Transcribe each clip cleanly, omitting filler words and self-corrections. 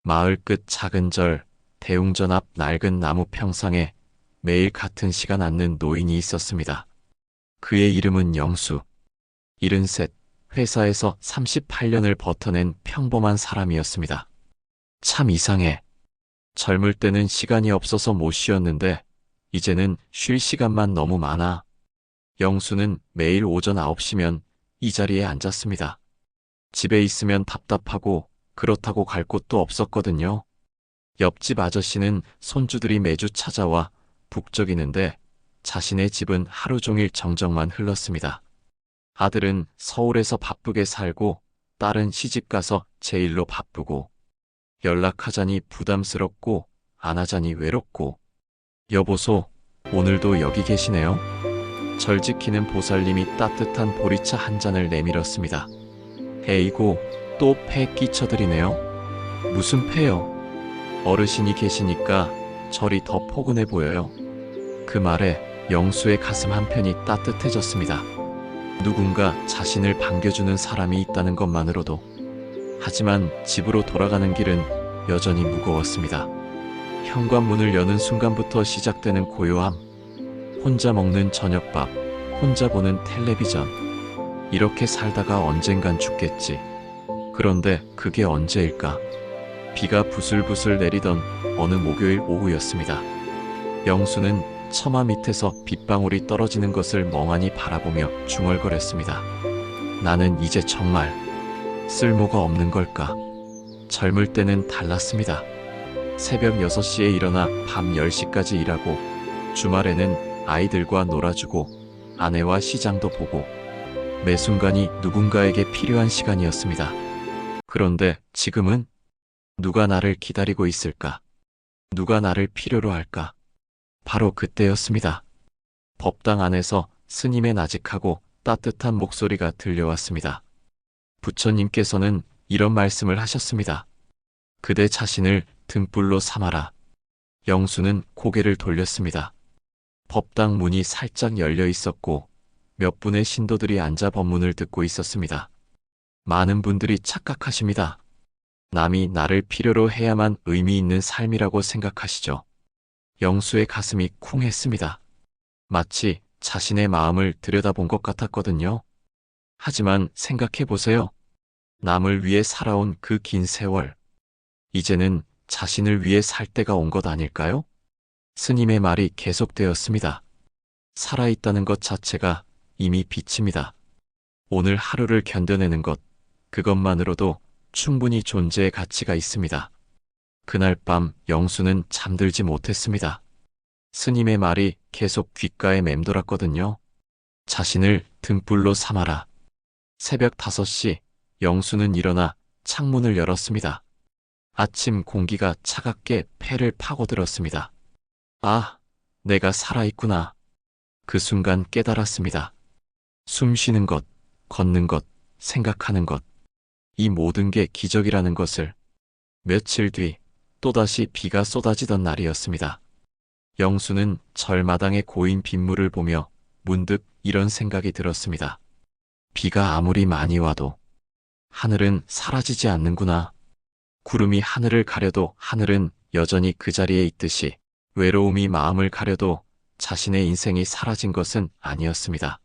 마을 끝 작은 절, 대웅전 앞 낡은 나무 평상에 매일 같은 시간 앉는 노인이 있었습니다. 그의 이름은 영수. 73, 회사에서 38년을 버텨낸 평범한 사람이었습니다. 참 이상해. 젊을 때는 시간이 없어서 못 쉬었는데 이제는 쉴 시간만 너무 많아. 영수는 매일 오전 9시면 이 자리에 앉았습니다. 집에 있으면 답답하고 그렇다고 갈 곳도 없었거든요. 옆집 아저씨는 손주들이 매주 찾아와 북적이는데 자신의 집은 하루 종일 정적만 흘렀습니다. 아들은 서울에서 바쁘게 살고 딸은 시집가서 제일로 바쁘고 연락하자니 부담스럽고 안 하자니 외롭고. 여보소, 오늘도 여기 계시네요? 절 지키는 보살님이 따뜻한 보리차 한 잔을 내밀었습니다. 에이고, 또 패 끼쳐드리네요. 무슨 패요? 어르신이 계시니까 절이 더 포근해 보여요. 그 말에 영수의 가슴 한편이 따뜻해졌습니다. 누군가 자신을 반겨주는 사람이 있다는 것만으로도. 하지만 집으로 돌아가는 길은 여전히 무거웠습니다. 현관문을 여는 순간부터 시작되는 고요함. 혼자 먹는 저녁밥, 혼자 보는 텔레비전. 이렇게 살다가 언젠간 죽겠지. 그런데 그게 언제일까? 비가 부슬부슬 내리던 어느 목요일 오후였습니다. 영수는 처마 밑에서 빗방울이 떨어지는 것을 멍하니 바라보며 중얼거렸습니다. 나는 이제 정말 쓸모가 없는 걸까? 젊을 때는 달랐습니다. 새벽 6시에 일어나 밤 10시까지 일하고 주말에는 아이들과 놀아주고 아내와 시장도 보고 매 순간이 누군가에게 필요한 시간이었습니다. 그런데 지금은 누가 나를 기다리고 있을까? 누가 나를 필요로 할까? 바로 그때였습니다. 법당 안에서 스님의 나직하고 따뜻한 목소리가 들려왔습니다. 부처님께서는 이런 말씀을 하셨습니다. 그대 자신을 등불로 삼아라. 영수는 고개를 돌렸습니다. 법당 문이 살짝 열려 있었고 몇 분의 신도들이 앉아 법문을 듣고 있었습니다. 많은 분들이 착각하십니다. 남이 나를 필요로 해야만 의미 있는 삶이라고 생각하시죠. 영수의 가슴이 쿵했습니다. 마치 자신의 마음을 들여다본 것 같았거든요. 하지만 생각해보세요. 남을 위해 살아온 그 긴 세월. 이제는 자신을 위해 살 때가 온 것 아닐까요? 스님의 말이 계속되었습니다. 살아있다는 것 자체가 이미 빛입니다. 오늘 하루를 견뎌내는 것, 그것만으로도 충분히 존재의 가치가 있습니다. 그날 밤 영수는 잠들지 못했습니다. 스님의 말이 계속 귓가에 맴돌았거든요. 자신을 등불로 삼아라. 새벽 5시 영수는 일어나 창문을 열었습니다. 아침 공기가 차갑게 폐를 파고들었습니다. 아, 내가 살아있구나. 그 순간 깨달았습니다. 숨 쉬는 것, 걷는 것, 생각하는 것. 이 모든 게 기적이라는 것을. 며칠 뒤 또다시 비가 쏟아지던 날이었습니다. 영수는 절마당의 고인 빗물을 보며 문득 이런 생각이 들었습니다. 비가 아무리 많이 와도 하늘은 사라지지 않는구나. 구름이 하늘을 가려도 하늘은 여전히 그 자리에 있듯이 외로움이 마음을 가려도 자신의 인생이 사라진 것은 아니었습니다.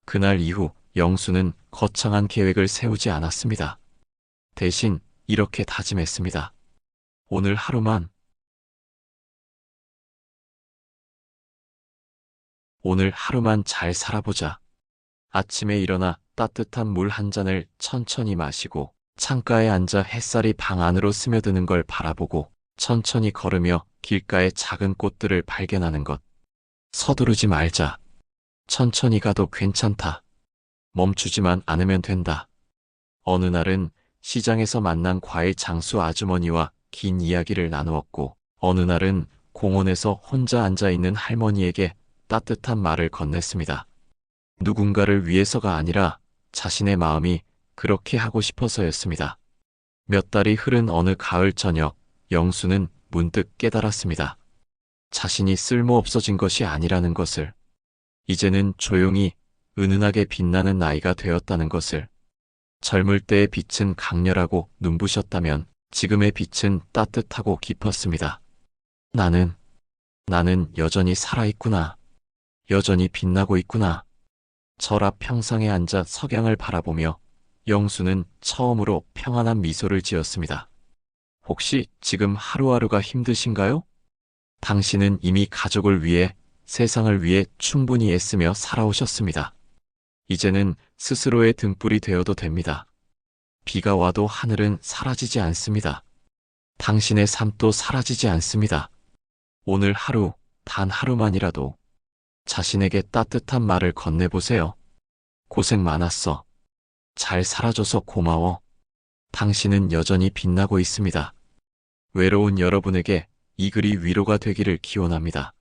그날 이후 영수는 거창한 계획을 세우지 않았습니다. 대신 이렇게 다짐했습니다. 오늘 하루만 잘 살아보자. 아침에 일어나 따뜻한 물 한 잔을 천천히 마시고 창가에 앉아 햇살이 방 안으로 스며드는 걸 바라보고 천천히 걸으며 길가의 작은 꽃들을 발견하는 것. 서두르지 말자. 천천히 가도 괜찮다. 멈추지만 않으면 된다. 어느 날은 시장에서 만난 과일 장수 아주머니와 긴 이야기를 나누었고 어느 날은 공원에서 혼자 앉아있는 할머니에게 따뜻한 말을 건넸습니다. 누군가를 위해서가 아니라 자신의 마음이 그렇게 하고 싶어서였습니다. 몇 달이 흐른 어느 가을 저녁, 영수는 문득 깨달았습니다. 자신이 쓸모없어진 것이 아니라는 것을. 이제는 조용히 은은하게 빛나는 나이가 되었다는 것을. 젊을 때의 빛은 강렬하고 눈부셨다면 지금의 빛은 따뜻하고 깊었습니다. 나는 여전히 살아있구나. 여전히 빛나고 있구나. 절 앞 평상에 앉아 석양을 바라보며 영수는 처음으로 평안한 미소를 지었습니다. 혹시 지금 하루하루가 힘드신가요? 당신은 이미 가족을 위해, 세상을 위해 충분히 애쓰며 살아오셨습니다. 이제는 스스로의 등불이 되어도 됩니다. 비가 와도 하늘은 사라지지 않습니다. 당신의 삶도 사라지지 않습니다. 오늘 하루, 단 하루만이라도 자신에게 따뜻한 말을 건네보세요. 고생 많았어. 잘 살아줘서 고마워. 당신은 여전히 빛나고 있습니다. 외로운 여러분에게 이 글이 위로가 되기를 기원합니다.